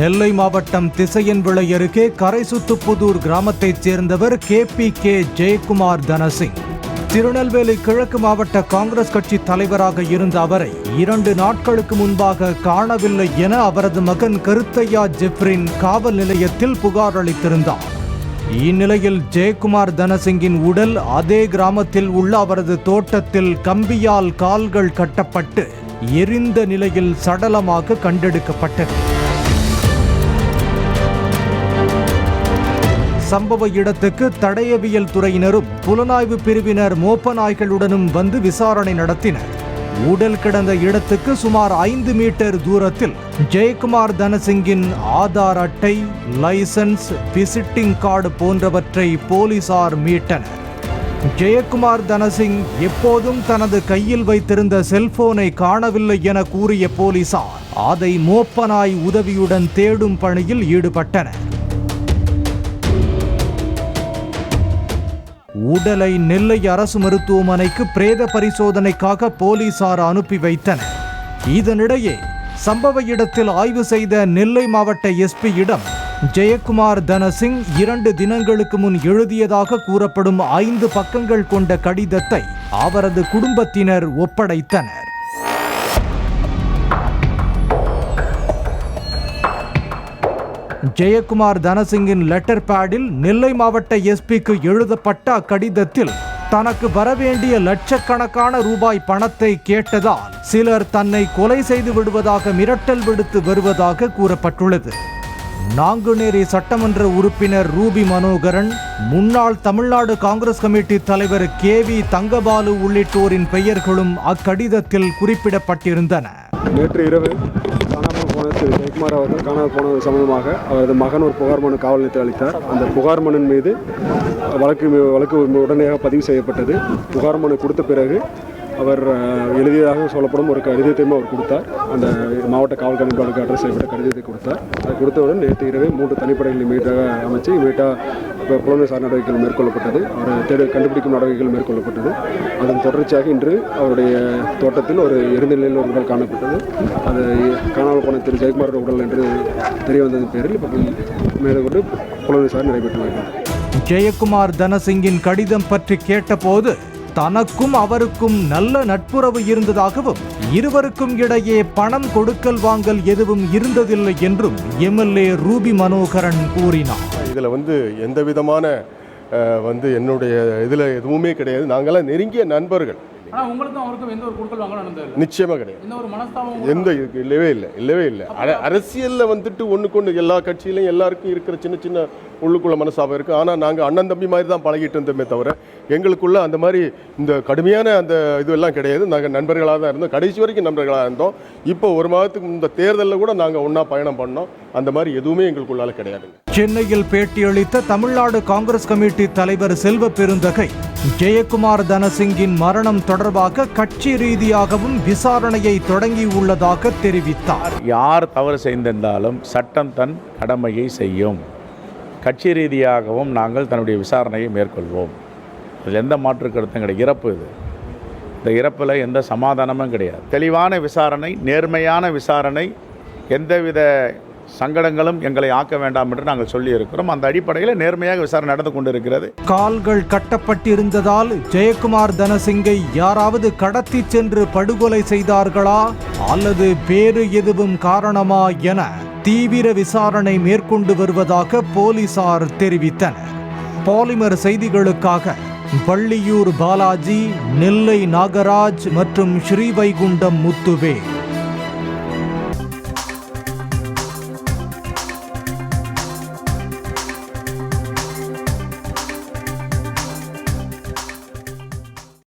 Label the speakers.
Speaker 1: நெல்லை மாவட்டம் திசையன்விளை அருகே கரைசுத்துப்புதூர் கிராமத்தைச் சேர்ந்தவர் KPK ஜெயக்குமார் தனசிங். திருநெல்வேலி கிழக்கு மாவட்ட காங்கிரஸ் கட்சி தலைவராக இருந்த அவரை 2 நாட்களுக்கு முன்பாக காணவில்லை என அவரது மகன் கருத்தையா ஜெப்ரின் காவல் நிலையத்தில் புகார் அளித்திருந்தார். இந்நிலையில் ஜெயக்குமார் தனசிங்கின் உடல் அதே கிராமத்தில் உள்ள அவரது தோட்டத்தில் கம்பியால் கால்கள் கட்டப்பட்டு எரிந்த நிலையில் சடலமாக கண்டெடுக்கப்பட்டது. சம்பவ இடத்துக்கு தடயவியல் துறையினரும் புலனாய்வு பிரிவினர் மோப்ப நாய்களுடனும் வந்து விசாரணை நடத்தினர். உடல் கிடந்த இடத்துக்கு சுமார் 5 மீட்டர் தூரத்தில் ஜெயக்குமார் தனசிங்கின் ஆதார் அட்டை, லைசன்ஸ், விசிட்டிங் கார்டு போன்றவற்றை போலீசார் மீட்டனர். ஜெயக்குமார் தனசிங் எப்போதும் தனது கையில் வைத்திருந்த செல்போனை காணவில்லை என கூறிய போலீசார் அதை மோப்ப நாய் உதவியுடன் தேடும் பணியில் ஈடுபட்டனர். உடலை நெல்லை அரசு மருத்துவமனைக்கு பிரேத பரிசோதனைக்காக போலீசார் அனுப்பி வைத்தனர். இதனிடையே சம்பவ இடத்தில் ஆய்வு செய்த நெல்லை மாவட்ட SP-யிடம் ஜெயக்குமார் தனசிங் 2 தினங்களுக்கு முன் எழுதியதாக கூறப்படும் 5 பக்கங்கள் கொண்ட கடிதத்தை அவரது குடும்பத்தினர் ஒப்படைத்தனர். ஜெயக்குமார் தனசிங்கின் லெட்டர் பேடில் நெல்லை மாவட்ட SP-க்கு எழுதப்பட்ட அக்கடிதத்தில் தனக்கு வரவேண்டிய லட்சக்கணக்கான ரூபாய் பணத்தை கேட்டதால் சிலர் தன்னை கொலை செய்து விடுவதாக மிரட்டல் விடுத்து வருவதாக கூறப்பட்டுள்ளது. நாங்குநேரி சட்டமன்ற உறுப்பினர் ரூபி மனோகரன், முன்னாள் தமிழ்நாடு காங்கிரஸ் கமிட்டி தலைவர் KV தங்கபாலு உள்ளிட்டோரின் பெயர்களும் அக்கடிதத்தில் குறிப்பிடப்பட்டிருந்தன.
Speaker 2: நேற்று இரவு காணாமல் போன திரு ஜெயக்குமார் அவர்கள் காணாமல் போனது சம்பந்தமாக அவரது மகன் ஒரு புகார் மனு காவல் நிலையத்தில் அளித்தார். அந்த புகார் மனு மீது வழக்கு உடனடியாக பதிவு செய்யப்பட்டது. புகார் மனு கொடுத்த பிறகு அவர் எழுதியதாக சொல்லப்படும் ஒரு கடிதத்தையும் அவர் கொடுத்தார். அந்த மாவட்ட காவல் கண்காணிப்பாளருக்கு அட்ரஸ் செய்யப்பட்ட கடிதத்தை கொடுத்தார். அது கொடுத்தவுடன் நேற்று இரவே 3 தனிப்படைகள் இமீடியட்டாக அமைச்சு இமீடியட்டாக புலனாய்வு நடவடிக்கைகள் மேற்கொள்ளப்பட்டது. அவர் கண்டுபிடிக்கும் நடவடிக்கைகள் மேற்கொள்ளப்பட்டது. அதன் தொடர்ச்சியாக இன்று அவருடைய தோட்டத்தில் ஒரு எரிந்த நிலையில் ஒரு உடல் காணப்பட்டது. அது காணாமல் போன திரு ஜெயக்குமாரோட உடல் என்று தெரிய வந்ததன் பேரில் இப்போ மேற்கொண்டு புலனாய்வு நடைபெற்று வருகிறது.
Speaker 1: ஜெயக்குமார் தனசிங்கின் கடிதம் பற்றி கேட்டபோது தனக்கும் அவருக்கும் நல்ல நட்புறவு இருந்ததாகவும் இருவருக்கும் இடையே பணம் கொடுக்கல் வாங்கல் எதுவும் இருந்ததில்லை என்றும் MLA ரூபி மனோகரன் கூறினார்.
Speaker 3: இதில் எந்த விதமான என்னுடைய இதில் எதுவுமே கிடையாது. நாங்களாம் நெருங்கிய நண்பர்கள். நிச்சயமாக கிடையாது. இல்லவே இல்லை. அரசியலில் ஒன்றுக்கு எல்லா கட்சியிலையும் எல்லாருக்கும் இருக்கிற சின்ன சின்ன உள்ளுக்குள்ள மனசாபம் இருக்குது. ஆனால் நாங்கள் அண்ணன் தம்பி மாதிரி தான் பழகிட்டு இருந்தோமே தவிர எங்களுக்குள்ள அந்த மாதிரி இந்த கடுமையான அந்த இதுவெல்லாம் கிடையாது. நாங்கள் நண்பர்களாக தான் இருந்தோம். கடைசி வரைக்கும் நண்பர்களாக இருந்தோம். இப்போ ஒரு மாதத்துக்கு இந்த தேர்தலில் கூட நாங்கள் ஒன்றா பயணம் பண்ணோம். அந்த மாதிரி எதுவுமே எங்களுக்குள்ளால கிடையாது.
Speaker 1: சென்னையில் பேட்டியளித்த தமிழ்நாடு காங்கிரஸ் கமிட்டி தலைவர் செல்வ பெருந்தகை ஜெயக்குமார் தனசிங்கின் மரணம் தொடர்பாக கட்சி ரீதியாகவும் விசாரணையை தொடங்கியுள்ளதாக தெரிவித்தார்.
Speaker 4: யார் தவறு செய்திருந்தாலும் சட்டம் தன் கடமையை செய்யும். கட்சி ரீதியாகவும் நாங்கள் தன்னுடைய விசாரணையை மேற்கொள்வோம். இதில் எந்த மாற்று கருத்தும் கிடையாது. இறப்பு இது. இந்த இறப்பில் எந்த சமாதானமும் கிடையாது. தெளிவான விசாரணை, நேர்மையான விசாரணை, எந்தவித சங்கடங்களும் எங்களை ஆக்க வேண்டாம் என்று நாங்கள் சொல்லி இருக்கிறோம். அந்த அடிப்படையில் நேர்மையாக விசாரணை நடந்து கொண்டிருக்கிறது.
Speaker 1: கால்கள் கட்டப்பட்டிருந்ததால் ஜெயக்குமார் தனசிங்கை யாராவது கடத்தி சென்று படுகொலை செய்தார்களா அல்லது வேறு எதுவும் காரணமா என தீவிர விசாரணை மேற்கொண்டு வருவதாக போலீசார் தெரிவித்தனர். பாலிமர் செய்திகளுக்காக வள்ளியூர் பாலாஜி, நெல்லை நாகராஜ் மற்றும் ஸ்ரீவைகுண்டம் முத்துவே.